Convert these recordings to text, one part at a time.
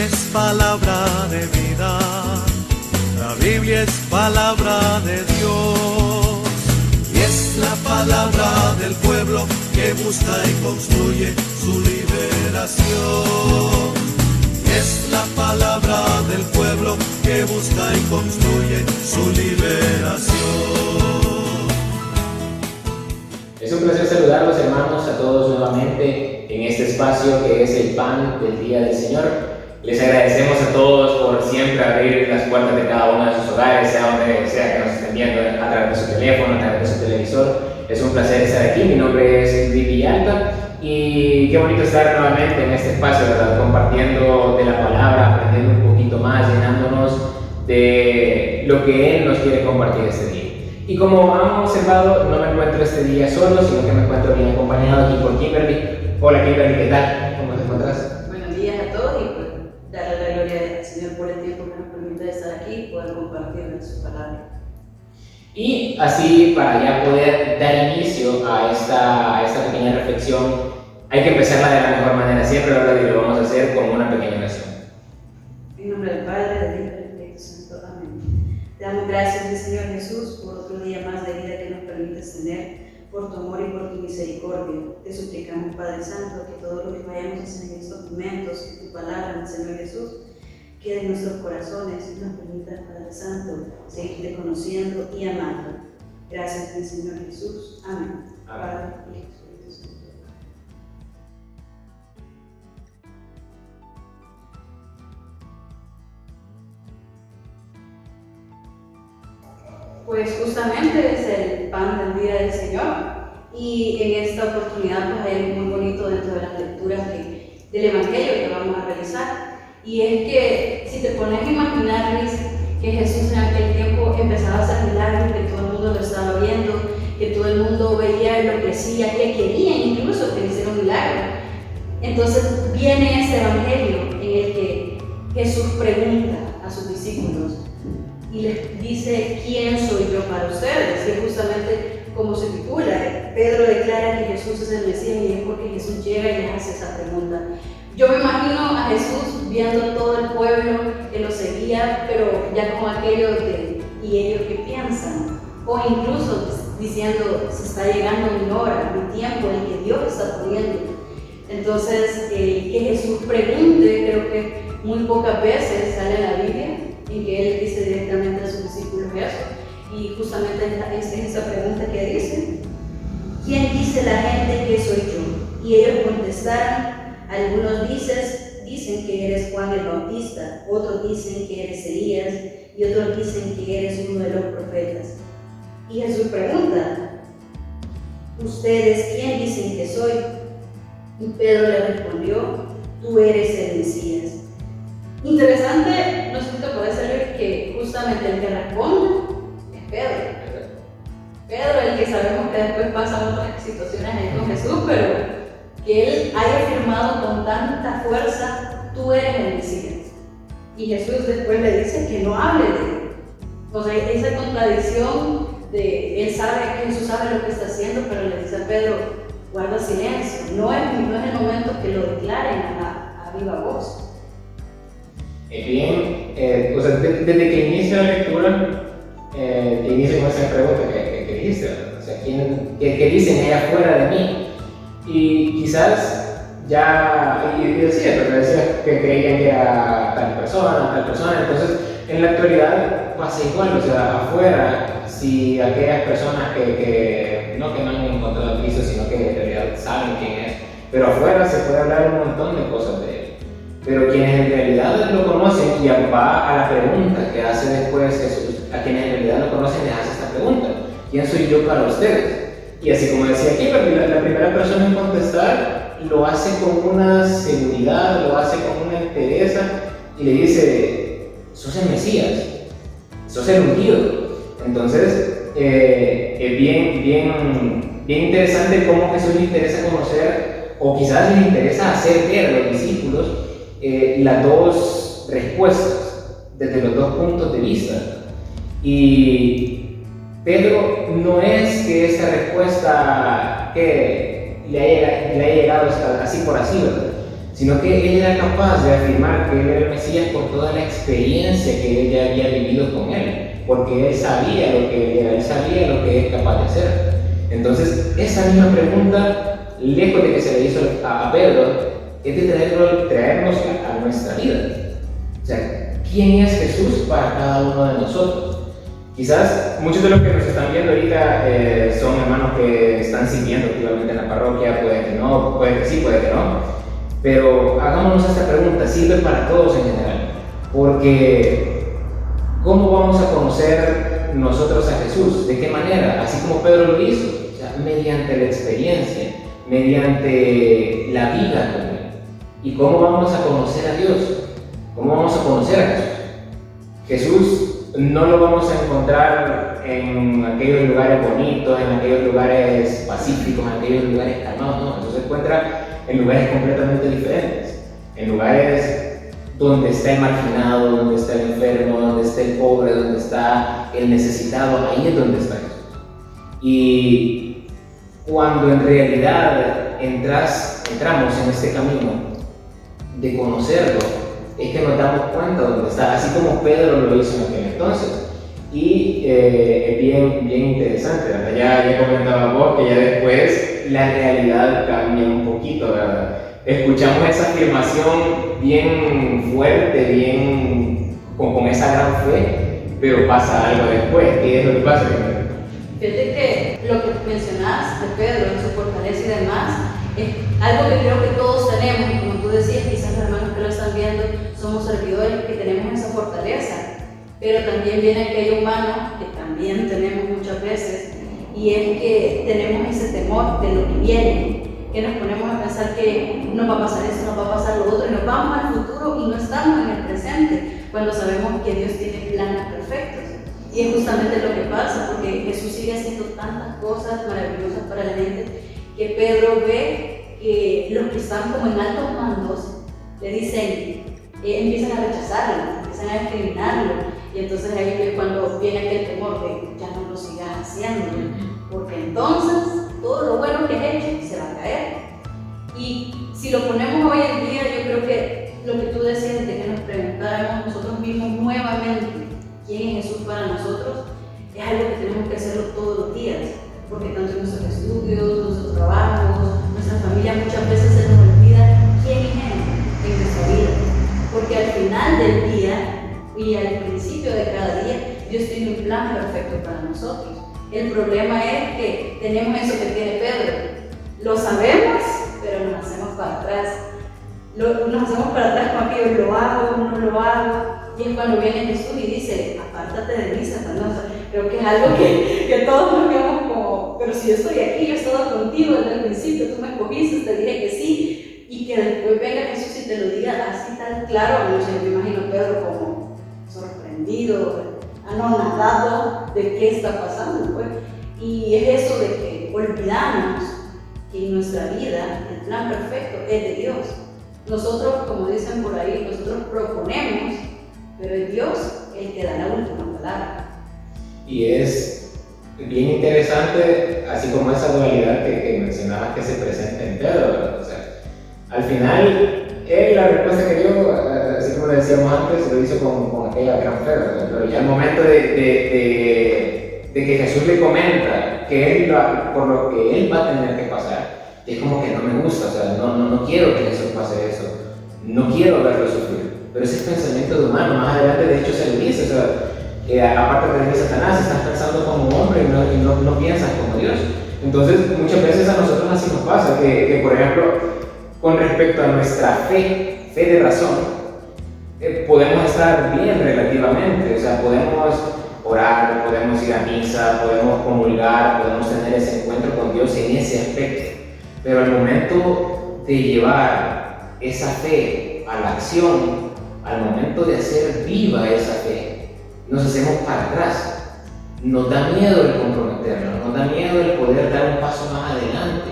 Biblia es palabra de vida, la Biblia es palabra de Dios, y es la palabra del pueblo que busca y construye su liberación. Es la palabra del pueblo que busca y construye su liberación. Es un placer saludarlos, hermanos, a todos nuevamente en este espacio que es el pan del día del Señor. Les agradecemos a todos por siempre abrir las puertas de cada uno de sus hogares, sea donde sea que nos estén viendo, a través de su teléfono, a través de su televisor. Es un placer estar aquí. Mi nombre es Luis Villalta y qué bonito estar nuevamente en este espacio, ¿verdad? Compartiendo de la palabra, aprendiendo un poquito más, llenándonos de lo que Él nos quiere compartir este día. Y como han observado, no me encuentro este día solo, sino que me encuentro bien acompañado aquí por Kimberly. Hola Kimberly, ¿qué tal? ¿Cómo te encuentras? Buenos días a todos y pues darle la gloria al Señor por el tiempo que nos permite estar aquí y poder compartir su palabra. Y así, para ya poder dar inicio a esta pequeña reflexión, hay que empezarla de la mejor manera siempre, ¿verdad? Y lo vamos a hacer con una pequeña oración. En nombre del Padre, del Hijo y del Espíritu Santo. Amén. Te damos gracias, mi Señor Jesús, por otro día más de vida que nos permites tener, por tu amor y por tu misericordia. Te suplicamos, Padre Santo, que todo lo que vayamos a hacer en estos momentos, que tu palabra, mi Señor Jesús, quede en nuestros corazones y nos permita, Padre Santo, seguirte conociendo y amando. Gracias, mi Señor Jesús. Amén. Padre y Espíritu Santo. Pues justamente es el pan del día del Señor y en esta oportunidad pues hay algo muy bonito dentro de las lecturas del Evangelio que vamos a realizar, y es que si te pones a imaginar, Luis, que Jesús en aquel tiempo empezaba a hacer milagros, que todo el mundo lo estaba viendo, que todo el mundo veía lo que hacía, que querían incluso que le hicieran milagros. Entonces viene este Evangelio en el que Jesús pregunta a sus discípulos y les dice: ¿quién soy yo para ustedes? Y justamente como se titula, Pedro declara que Jesús es el Mesías, y es porque Jesús llega y les hace esa pregunta. Yo me imagino a Jesús viendo todo el pueblo que lo seguía, pero ya como aquello de ¿y ellos qué piensan? O incluso diciendo: se está llegando mi hora, mi tiempo, el que Dios está poniendo. Entonces, que Jesús pregunte, creo que muy pocas veces sale en la Biblia en que Él dice directamente a sus discípulos eso. Y justamente es esa pregunta que dice: ¿quién dice la gente que soy yo? Y ellos contestaron: algunos dicen que eres Juan el Bautista, otros dicen que eres Elías, y otros dicen que eres uno de los profetas. Y Jesús pregunta: ¿ustedes quién dicen que soy? Y Pedro le respondió: tú eres el Mesías. Interesante, no sé si te puede ser que justamente el que responde es Pedro. Pedro, el que sabemos que después pasan otras situaciones ahí con Jesús, pero que él haya afirmado con tanta fuerza: tú eres el Mesías. Y Jesús después le dice que no hable de él. O sea, esa contradicción de él sabe que Jesús sabe lo que está haciendo, pero le dice a Pedro: guarda silencio, no es el momento que lo declaren a viva voz. Bien, o sea, desde que inicia la lectura, te inicia con esa pregunta que dijiste, ¿verdad? O sea, ¿qué dicen allá afuera de mí? Y quizás ya, y decía que creían que era tal persona, entonces en la actualidad pasa igual, o sea, afuera, si aquellas personas que no han encontrado a Cristo, sino que en realidad saben quién es, pero afuera se puede hablar un montón de cosas de él. Pero quienes en realidad lo conocen, y va a la pregunta que hace después Jesús, a quienes en realidad lo conocen les hace esta pregunta: ¿quién soy yo para ustedes? Y así como decía aquí, la primera persona en contestar lo hace con una seguridad, lo hace con una entereza, y le dice: sos el Mesías, sos el ungido. Entonces, es bien interesante cómo Jesús le interesa conocer, o quizás le interesa hacer ver a los discípulos las dos respuestas desde los dos puntos de vista. Y Pedro no es que esta respuesta que le haya llegado así por así, ¿verdad? sino que él era capaz de afirmar que él era el Mesías por toda la experiencia que él ya había vivido con él, porque él sabía lo que él era, él sabía lo que es capaz de hacer. Entonces, esa misma pregunta, lejos de que se le hizo a Pedro, es de traernos a nuestra vida. O sea, ¿quién es Jesús para cada uno de nosotros? Quizás muchos de los que nos están viendo ahorita son hermanos que están sirviendo activamente en la parroquia, puede que no, puede que sí, puede que no. Pero hagámonos esta pregunta, sirve para todos en general. Porque, ¿cómo vamos a conocer nosotros a Jesús? ¿De qué manera? Así como Pedro lo hizo, o sea, mediante la experiencia, mediante la vida con Él. ¿Y cómo vamos a conocer a Dios? ¿Cómo vamos a conocer a Jesús? Jesús no lo vamos a encontrar en aquellos lugares bonitos, en aquellos lugares pacíficos, en aquellos lugares calmados, no. Jesús se encuentra en lugares completamente diferentes, en lugares donde está el marginado, donde está el enfermo, donde está el pobre, donde está el necesitado, ahí es donde está Jesús. Y cuando en realidad entramos en este camino de conocerlo, es que nos damos cuenta dónde está, así como Pedro lo hizo en aquel entonces. Y es bien interesante, ¿verdad? Ya comentaba vos que ya después la realidad cambia un poquito, ¿verdad? Escuchamos esa afirmación bien fuerte, bien con esa gran fe, pero pasa algo después. ¿Qué es lo que pasa? Fíjate que lo que mencionás de Pedro, en su fortaleza y demás, es algo que creo que todos tenemos, como tú decías, quizás los hermanos que lo están viendo somos servidores que tenemos esa fortaleza, pero también viene aquel humano que también tenemos muchas veces, y es que tenemos ese temor de lo que viene, que nos ponemos a pensar que nos va a pasar esto, nos va a pasar lo otro, y nos vamos al futuro y no estamos en el presente, cuando sabemos que Dios tiene planes perfectos. Y es justamente lo que pasa, porque Jesús sigue haciendo tantas cosas maravillosas para la gente, que Pedro ve que los que están como en altos mandos le dicen, empiezan a rechazarlo, empiezan a discriminarlo, y entonces ahí es cuando viene aquel temor de ya no lo sigas haciendo, porque entonces todo lo bueno que has hecho se va a caer. Y si lo ponemos hoy en día, yo creo que lo que tú decías de que nos preguntáramos nosotros mismos nuevamente quién es Jesús para nosotros, es algo que tenemos que hacerlo todos los días, porque tanto en nuestros estudios, nuestros trabajos, nuestra familia, muchas veces se nos olvida quién es Él en nuestra vida, porque al final del día y al principio de cada día, Dios tiene un plan perfecto para nosotros. El problema es que tenemos eso que tiene Pedro, lo sabemos, pero nos hacemos para atrás. Nos hacemos para atrás con aquello, lo hago, no lo hago, y es cuando viene Jesús y dice, apártate de mí, Satanás. Creo que es algo que todos nos quedamos como, pero si yo estoy aquí, yo he estado contigo desde el principio, tú me escogiste, te dije que sí, y que después venga Jesús y te lo diga así tan claro. No sé, me imagino a Pedro como sorprendido, anonadado de qué está pasando, pues. Y es eso de que olvidamos que en nuestra vida el plan perfecto es de Dios. Nosotros, como dicen por ahí, nosotros proponemos, pero es Dios el que da la última palabra. Y es bien interesante, así como esa dualidad que mencionabas que se presenta en Pedro. O sea, al final, él la respuesta que dio, así como decíamos antes, lo hizo con aquella gran fe, ¿verdad? Pero ya al momento de que Jesús le comenta que él por lo que él va a tener que pasar, es como que no me gusta, o sea, no quiero que Jesús pase eso, no quiero verlo sufrir. Pero ese es pensamiento de humano, más adelante de hecho se lo dice, o sea, aparte de Satanás, estás pensando como hombre y no piensas como Dios. Entonces, muchas veces a nosotros así nos pasa, que por ejemplo, con respecto a nuestra fe de razón, podemos estar bien relativamente, o sea, podemos orar, podemos ir a misa, podemos comulgar, podemos tener ese encuentro con Dios en ese aspecto. Pero al momento de llevar esa fe a la acción, al momento de hacer viva esa fe, nos hacemos para atrás. Nos da miedo el comprometernos, nos da miedo el poder dar un paso más adelante.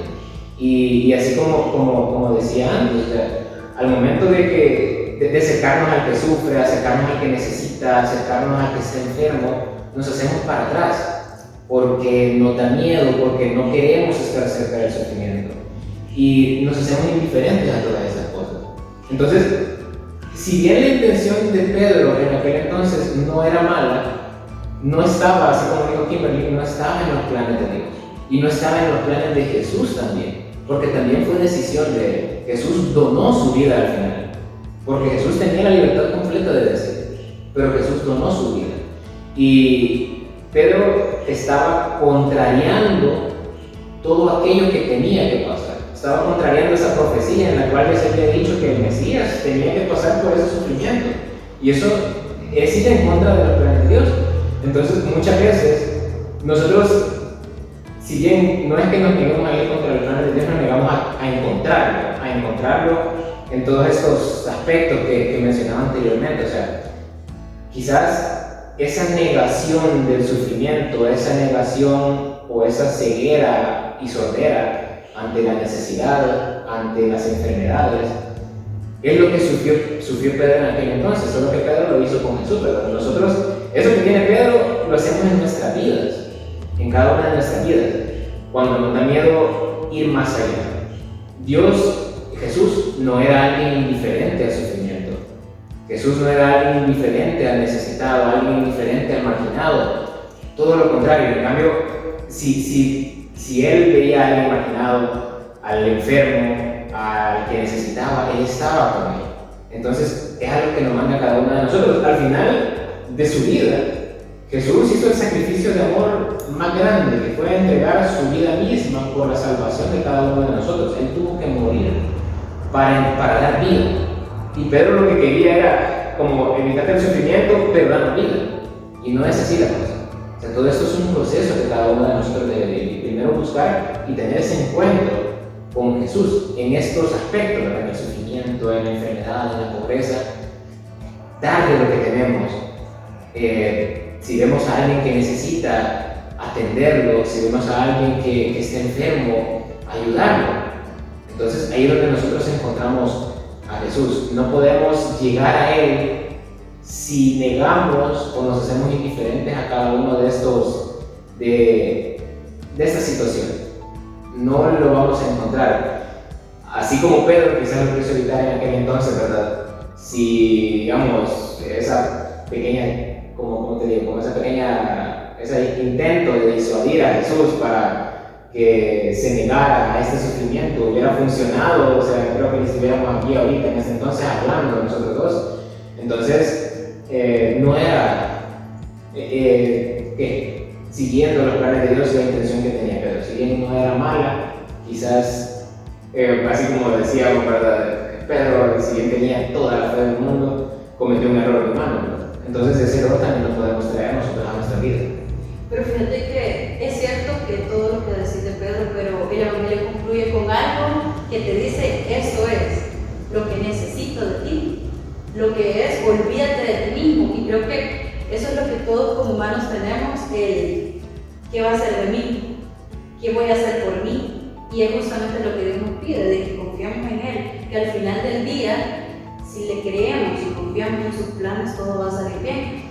Y así como decía antes, o sea, al momento de acercarnos al que sufre, acercarnos al que necesita, acercarnos al que está enfermo, nos hacemos para atrás, porque nos da miedo, porque no queremos estar cerca del sufrimiento. Y nos hacemos indiferentes a todas esas cosas. Entonces, si bien la intención de Pedro en aquel entonces no era mala, no estaba, así como dijo Kimberly, no estaba en los planes de Dios. Y no estaba en los planes de Jesús también, porque también fue decisión de él. Jesús donó su vida al final, porque Jesús tenía la libertad completa de decidir, pero Jesús donó su vida. Y Pedro estaba contrariando todo aquello que tenía que pasar. Estaba contrariando esa profecía en la cual Dios había dicho que el Mesías tenía que pasar por ese sufrimiento. Y eso es ir en contra de los planes de Dios. Entonces, muchas veces, nosotros, si bien no es que nos neguemos a ir contra los planes de Dios, nos negamos a encontrarlo en todos estos aspectos que mencionaba anteriormente. O sea, quizás esa negación del sufrimiento, esa negación o esa ceguera y sordera ante la necesidad, ante las enfermedades, es lo que sufrió Pedro en aquel entonces, solo que Pedro lo hizo con Jesús, pero nosotros, eso que tiene Pedro, lo hacemos en nuestras vidas, en cada una de nuestras vidas, cuando nos da miedo ir más allá. Jesús no era alguien indiferente al sufrimiento, Jesús no era alguien indiferente al necesitado, alguien indiferente al marginado, todo lo contrario. En cambio, si él veía a alguien marginado, al enfermo, al que necesitaba, él estaba con él. Entonces, es algo que nos manda a cada uno de nosotros. Al final de su vida, Jesús hizo el sacrificio de amor más grande, que fue entregar su vida misma por la salvación de cada uno de nosotros. Él tuvo que morir para dar vida. Y Pedro lo que quería era como evitar el sufrimiento, pero dar vida. Y no es así la cosa. O sea, todo esto es un proceso que cada uno de nosotros debe primero buscar y tener ese encuentro con Jesús en estos aspectos, ¿verdad? En el sufrimiento, en la enfermedad, en la pobreza. Darle lo que tenemos. Si vemos a alguien que necesita atenderlo, si vemos a alguien que está enfermo, ayudarlo. Entonces ahí es donde nosotros encontramos a Jesús. No podemos llegar a Él si negamos o nos hacemos indiferentes a cada uno de estas situaciones. No lo vamos a encontrar. Así como Pedro quizás lo quiso evitar en aquel entonces, ¿verdad? Si, digamos, esa pequeña, como ese intento de disuadir a Jesús para que se negara a este sufrimiento hubiera funcionado, o sea, creo que estuviéramos aquí ahorita en este entonces hablando nosotros dos. Entonces, no era siguiendo los planes de Dios la intención que tenía Pedro. Si bien no era mala, quizás, así como decíamos, ¿verdad? Pedro, si bien tenía toda la fe del mundo, cometió un error humano, ¿verdad? Entonces ese error también lo podemos traer nosotros a nuestra vida. Pero fíjate que es cierto que todo lo que decís de Pedro, pero el Evangelio concluye con algo que te dice: esto es lo que necesito de ti, lo que es, olvídate de ti mismo. Y creo que eso es lo que todos como humanos tenemos, el ¿qué va a hacer de mí? ¿Qué voy a hacer por mí? Y es justamente lo que Dios nos pide, de que confiamos en Él, que al final del día, si le creemos y confiamos en sus planes, todo va a salir bien.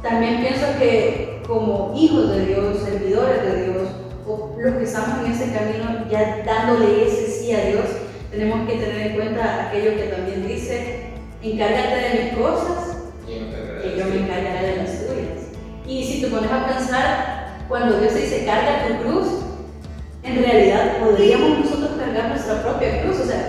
También pienso que como hijos de Dios, servidores de Dios, o los que estamos en ese camino ya dándole ese sí a Dios, tenemos que tener en cuenta aquello que también dice: encárgate de mis cosas, que yo me encargaré de las tuyas. Y si te pones a pensar, cuando Dios dice carga tu cruz, en realidad podríamos nosotros cargar nuestra propia cruz. O sea,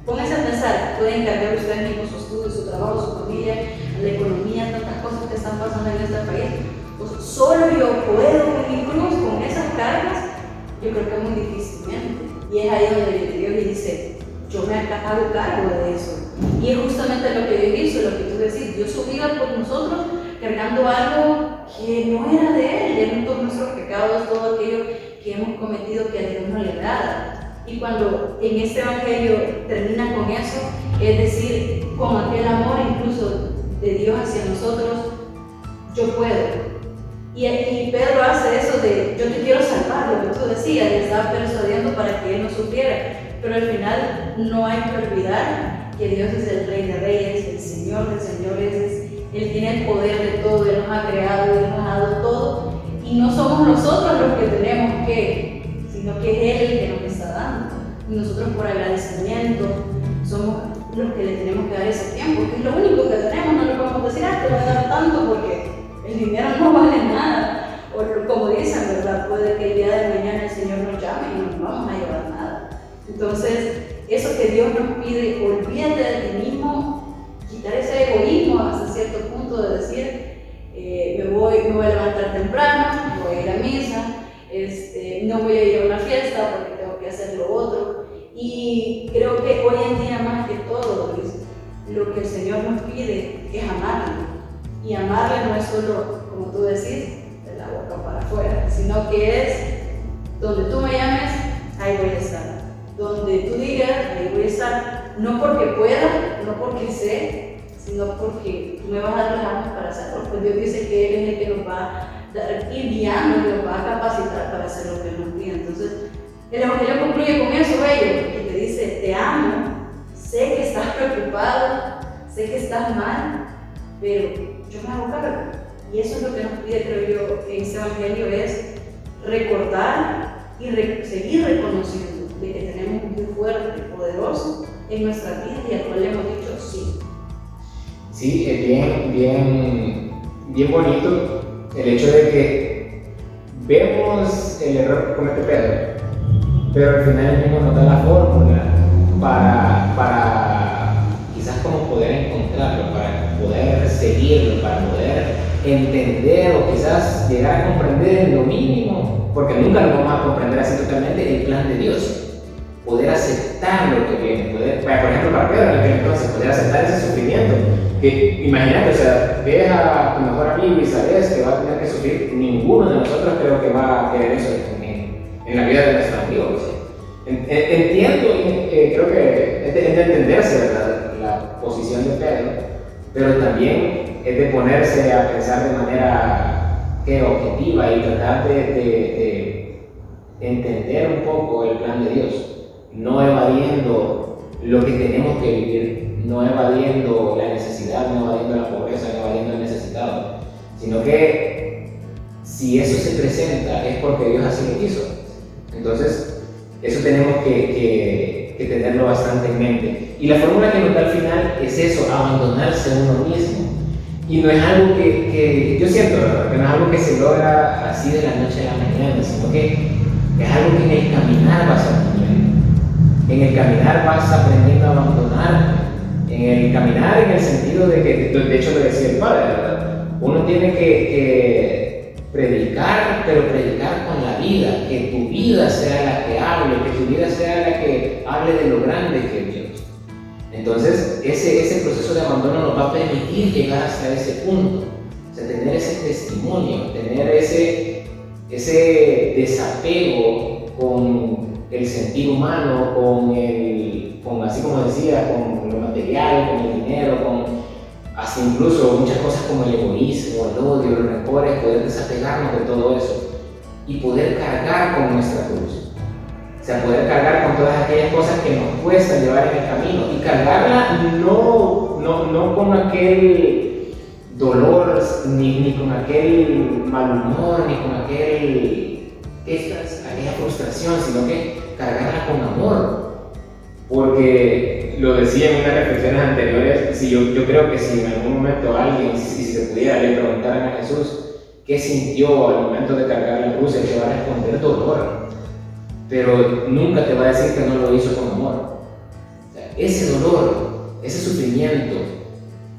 pónganse a pensar, pueden cargar ustedes mismos su estudio, su trabajo, su familia, la economía, tantas cosas que están pasando en este país. Pues solo yo puedo con mi cruz, con esas cargas. Yo creo que muy difícilmente. Y es ahí donde Dios le dice: yo me hago cargo de eso. Y es justamente lo que Dios hizo, lo que tú decís. Dios subía por nosotros cargando algo que no era de Él, eran todos nuestros pecados, todo aquello que hemos cometido que a Dios no le agrada. Y cuando en este Evangelio termina con eso, es decir, con aquel amor incluso de Dios hacia nosotros, yo puedo. Y Pedro hace eso de: yo te quiero salvar, lo que tú decías, le estaba persuadiendo para que él no sufriera. Pero al final no hay que olvidar que Dios es el Rey de Reyes, el Señor de Señores. Él tiene el poder de todo, Él nos ha creado, Él nos ha dado todo. Y no somos nosotros los que tenemos que, sino que es Él el que nos está dando. Y nosotros por agradecimiento somos los que le tenemos que dar ese tiempo, que es lo único que tenemos. No le podemos decir, te voy a dar tanto porque el dinero no vale nada. O como dicen, ¿verdad? Puede que el día de mañana el Señor nos llame y no nos vamos a llevar nada. Entonces, eso que Dios nos pide, olvídate de ti mismo, quitar ese egoísmo hasta cierto punto de decir, me voy a levantar temprano, voy a ir a misa, no voy a ir a una fiesta porque tengo que hacer lo otro. Y creo que hoy en día más que todo, Luis, lo que el Señor nos pide es amarle. Y amarle no es solo, como tú decís, de la boca para afuera, sino que es donde tú me llames, ahí voy a estar. Donde tú digas, ahí voy a estar. No porque pueda, no porque sé, sino porque tú me vas a dar las armas para hacerlo. Pues Dios dice que Él es el que nos va a ir guiando y nos va a capacitar para hacer lo que Él nos pide. Entonces, el Evangelio concluye con eso, bello, que te dice, te amo, sé que estás preocupado, sé que estás mal, pero yo me hago cargo. Y eso es lo que nos pide, creo yo, en este Evangelio, es recordar y seguir reconociendo de que tenemos un Dios fuerte y poderoso en nuestra vida y al cual le hemos dicho sí. Sí, es bien bonito el hecho de que vemos el error que comete Pedro, pero al final él mismo nos da la fórmula para quizás como poder encontrarlo, para poder seguirlo, para poder entender o quizás llegar a comprender en lo mínimo, porque nunca lo vamos a comprender así totalmente, el plan de Dios. Poder aceptar lo que viene, por ejemplo para Pedro en aquel entonces, poder aceptar ese sufrimiento. Que imagínate, o sea, ves a tu mejor amigo y sabes que va a tener que sufrir. Ninguno de nosotros creo que va a querer eso en la vida de nuestro amigo. Entiendo, creo que es de entenderse, ¿verdad?, la posición de Pedro, pero también es de ponerse a pensar de manera objetiva y tratar de entender un poco el plan de Dios, no evadiendo lo que tenemos que vivir, no evadiendo la necesidad, no evadiendo la pobreza, no evadiendo el necesitado, sino que si eso se presenta es porque Dios así lo quiso. Entonces, eso tenemos que tenerlo bastante en mente. Y la fórmula que nos da al final es eso, abandonarse a uno mismo. Y no es algo que yo siento, ¿verdad?, que no es algo que se logra así de la noche a la mañana, sino que es algo que en el caminar vas aprendiendo. En el caminar vas aprendiendo a abandonar. En el caminar, en el sentido de que, de hecho lo decía el Padre, ¿verdad?, uno tiene que predicar, pero predicar con la vida, que tu vida sea la que hable, que tu vida sea la que hable de lo grande que es Dios. Entonces, ese proceso de abandono nos va a permitir llegar hasta ese punto, o sea, tener ese testimonio, tener ese desapego con el sentir humano, con así como decía, con lo material, con el dinero, hasta incluso muchas cosas como el egoísmo, el odio, los rencores, poder desapegarnos de todo eso y poder cargar con nuestra cruz. O sea, poder cargar con todas aquellas cosas que nos cuesta llevar en el camino y cargarla no con aquel dolor, ni con aquel mal humor, ni con aquella frustración, sino que cargarla con amor. Porque lo decía en unas reflexiones anteriores, yo creo que si en algún momento alguien, si se pudiera, le preguntaran a Jesús qué sintió al momento de cargar la cruz, él te va a responder dolor, pero nunca te va a decir que no lo hizo con amor. O sea, ese dolor, ese sufrimiento,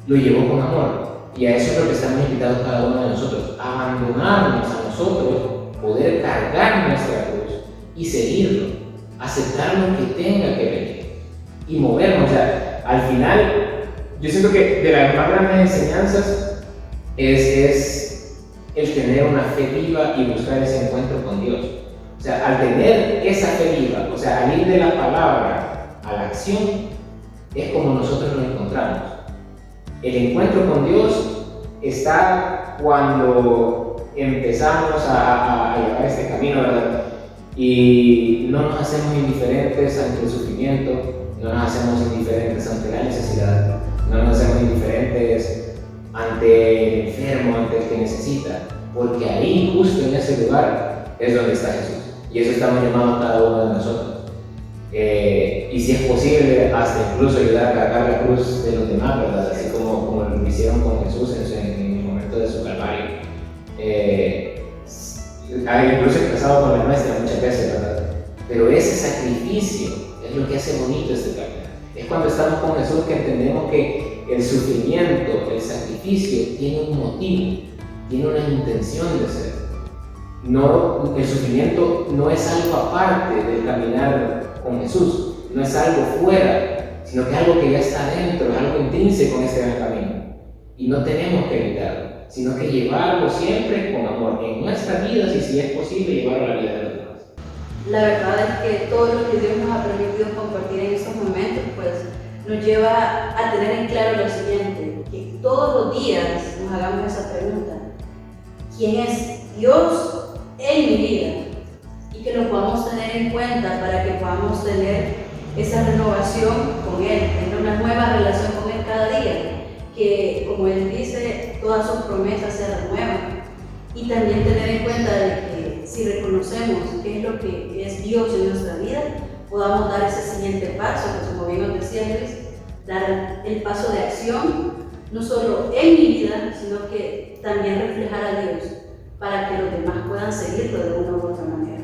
lo llevó con amor, y a eso es lo que estamos invitados cada uno de nosotros, a abandonarnos a nosotros, poder cargar nuestra cruz y seguirlo, aceptar lo que tenga que venir y movernos. O sea, al final, yo siento que de las más grandes enseñanzas es el tener una fe viva y buscar ese encuentro con Dios. O sea, al tener esa fe viva, o sea, al ir de la palabra a la acción, es como nosotros nos encontramos. El encuentro con Dios está cuando empezamos a llevar este camino, ¿verdad?, y no nos hacemos indiferentes ante el sufrimiento, no nos hacemos indiferentes ante la necesidad, no nos hacemos indiferentes ante el enfermo, ante el que necesita, porque ahí, justo en ese lugar, es donde está Jesús. Y eso estamos llamados cada uno de nosotros. y si es posible, hasta incluso ayudar a cargar la cruz de los demás, ¿verdad? Así como lo hicieron con Jesús en el momento de su calvario. Incluso empezado con la nuestra muchas veces, ¿verdad? Pero ese sacrificio es lo que hace bonito este caminar. Es cuando estamos con Jesús que entendemos que el sufrimiento, el sacrificio tiene un motivo, tiene una intención de ser. No, el sufrimiento no es algo aparte del caminar con Jesús, no es algo fuera, sino que es algo que ya está dentro, es algo intrínseco en este gran camino. Y no tenemos que evitarlo, sino que llevarlo siempre con amor en nuestras vidas y, si es posible, llevarlo a la vida de los demás. La verdad es que todo lo que Dios nos ha permitido compartir en estos momentos, pues nos lleva a tener en claro lo siguiente, que todos los días nos hagamos esa pregunta: ¿quién es Dios en mi vida? Y que lo podamos tener en cuenta para que podamos tener esa renovación con Él, tener una nueva relación con Él cada día, que, como Él dice, todas sus promesas se renuevan. Y también tener en cuenta de que si reconocemos qué es lo que es Dios en nuestra vida, podamos dar ese siguiente paso, pues como bien nos decía Luis, dar el paso de acción, no solo en mi vida, sino que también reflejar a Dios, para que los demás puedan seguirlo de una u otra manera.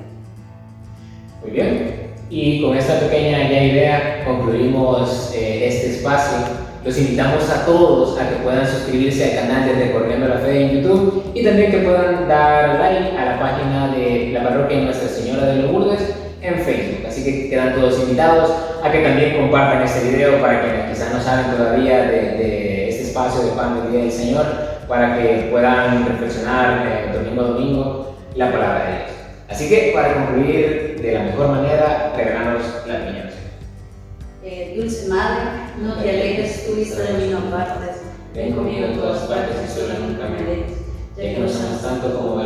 Muy bien, y con esta pequeña ya idea concluimos este espacio. Los invitamos a todos a que puedan suscribirse al canal de Recorriendo la Fe en YouTube y también que puedan dar like a la página de la parroquia Nuestra Señora de los Lourdes en Facebook. Así que quedan todos invitados a que también compartan este video para quienes quizás no saben todavía de este espacio de Pan del Día del Señor, para que puedan reflexionar domingo a domingo la palabra de Dios. Así que, para concluir de la mejor manera, regalamos la piña. Dulce Madre, no te alejes tu vista de mí, no apartes. Ven conmigo a todas partes y solo nunca me dejes. Ya que nos amas tanto como